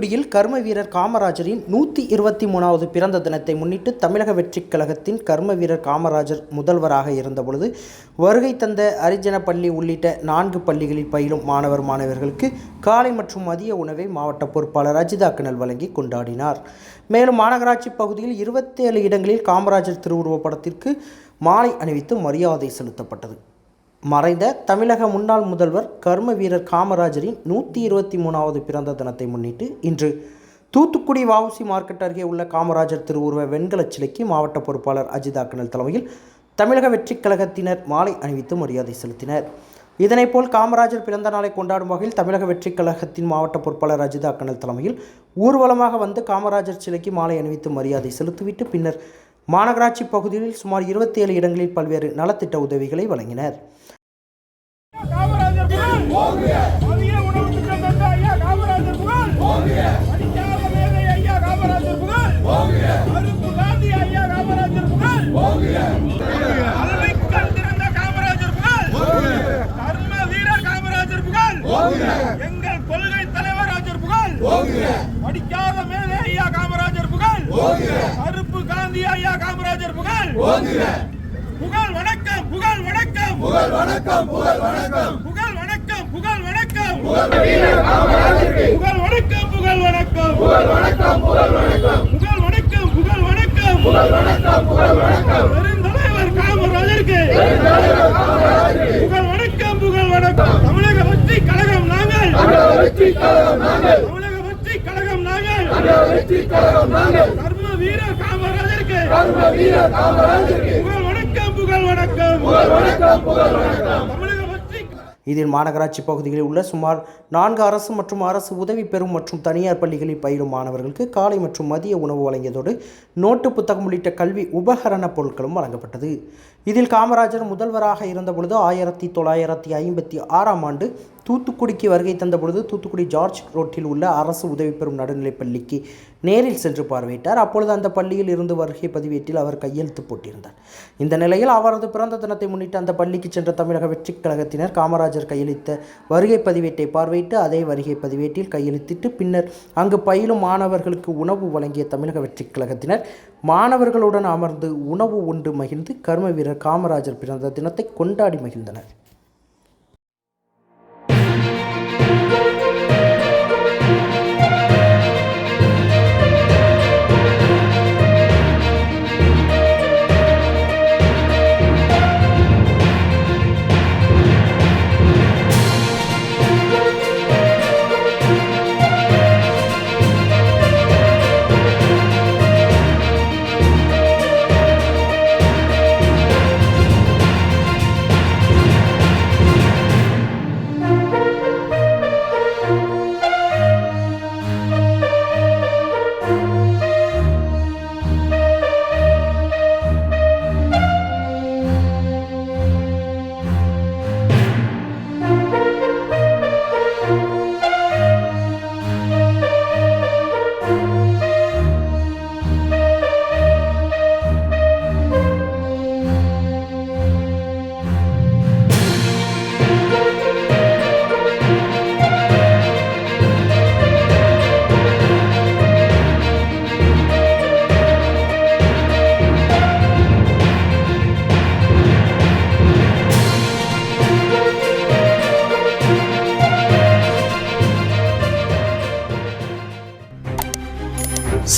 தூத்துக்குடியில் கர்ம வீரர் காமராஜரின் 123வது பிறந்த தினத்தை முன்னிட்டு தமிழக வெற்றிக் கழகத்தின் கர்ம வீரர் காமராஜர் முதல்வராக இருந்தபொழுது வருகை தந்த அரிஜன பள்ளி உள்ளிட்ட 4 பள்ளிகளில் பயிலும் மாணவர்களுக்கு காலை மற்றும் மதிய உணவை மாவட்ட பொறுப்பாளர் அஜிதா கனல் வழங்கி கொண்டாடினார். மேலும் மாநகராட்சி பகுதியில் 27 இடங்களில் காமராஜர் திருவுருவப் படத்திற்கு மாலை அணிவித்து மரியாதை செலுத்தப்பட்டது. மறைந்த தமிழக முன்னாள் முதல்வர் கர்ம வீரர் காமராஜரின் 123வது பிறந்த தினத்தை முன்னிட்டு இன்று தூத்துக்குடி வஉசி மார்க்கெட் அருகே உள்ள காமராஜர் திருவுருவ வெண்கலச் சிலைக்கு மாவட்ட பொறுப்பாளர் அஜிதா கனல் தலைமையில் தமிழக வெற்றிக் கழகத்தினர் மாலை அணிவித்து மரியாதை செலுத்தினர். இதனைப்போல் காமராஜர் பிறந்த நாளை கொண்டாடும் வகையில் தமிழக வெற்றிக் கழகத்தின் மாவட்ட பொறுப்பாளர் அஜிதா கனல் தலைமையில் ஊர்வலமாக வந்து காமராஜர் சிலைக்கு மாலை அணிவித்து மரியாதை செலுத்திவிட்டு பின்னர் மாநகராட்சி பகுதியில் சுமார் 27 இடங்களில் பல்வேறு நலத்திட்ட உதவிகளை வழங்கினர். எங்கள் கொள்கை தலைவர் ராஜர் புகழ், படிக்காத மேலே ஐயா காமராஜர் புகழ், கருப்பு காந்தி ஐயா காமராஜர் புகழ், புகழ் வணக்கம், புகழ் வணக்கம், புகழ் வணக்கம், புகழ் வணக்கம், புகழ் வணக்கம், புகழ் வணக்கம், புகழ் வணக்கம், புகழ் வணக்கம், புகழ் வணக்கம், புகழ் வணக்கம், புகழ் வணக்கம், புகழ் வணக்கம், புகழ் வணக்கம், புகழ் வணக்கம், பெருந்தலைவர் காமராஜருக்கு புகழ் வணக்கம், புகழ் வணக்கம். தமிழக வெற்றிக் கழகம் நாங்கள், தமிழக வெற்றிக் கழகம் நாங்கள், தமிழக வெற்றிக் கழகம் நாங்கள், தமிழக வெற்றிக் கழகம் நாங்கள், கர்ம வீரர் காமராஜருக்கு, கர்ம வீரர் காமராஜருக்கு புகழ் வணக்கம், புகழ் வணக்கம், புகழ் வணக்கம், புகழ் வணக்கம். இதில் மாநகராட்சி பகுதிகளில் உள்ள சுமார் 4 அரசு மற்றும் அரசு உதவி பெறும் மற்றும் தனியார் பள்ளிகளில் பயிலும் மாணவர்களுக்கு காலை மற்றும் மதிய உணவு வழங்கியதோடு நோட்டு புத்தகம் உள்ளிட்ட கல்வி உபகரண பொருட்களும் வழங்கப்பட்டது. இதில் காமராஜர் முதல்வராக இருந்தபொழுது 1956ஆம் ஆண்டு தூத்துக்குடிக்கு வருகை தந்தபொழுது தூத்துக்குடி ஜார்ஜ் ரோட்டில் உள்ள அரசு உதவி பெறும் நடுநிலைப் பள்ளிக்கு நேரில் சென்று பார்வையிட்டார். அப்பொழுது அந்த பள்ளியில் இருந்து வருகை பதிவேட்டில் அவர் கையெழுத்து போட்டிருந்தார். இந்த நிலையில் அவரது பிறந்த தினத்தை முன்னிட்டு அந்த பள்ளிக்கு சென்ற தமிழக வெற்றிக் கழகத்தினர் காமராஜர் கையெழுத்த வருகை பதிவேட்டை பார்வையிட்டு அதே வருகை பதிவேட்டில் கையெழுத்திட்டு பின்னர் அங்கு பயிலும் மாணவர்களுக்கு உணவு வழங்கிய தமிழக வெற்றிக் கழகத்தினர் மாணவர்களுடன் அமர்ந்து உணவு உண்டு மகிழ்ந்து கர்ம வீரர் காமராஜர் பிறந்த தினத்தை கொண்டாடி மகிழ்ந்தனர்.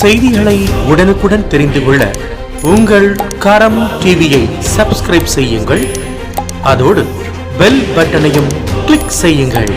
செய்திகளை உடனுக்குடன் தெரிந்து கொள்ள உங்கள் கரம் டிவியை சப்ஸ்கிரைப் செய்யுங்கள். அதோடு பெல் பட்டனையும் கிளிக் செய்யுங்கள்.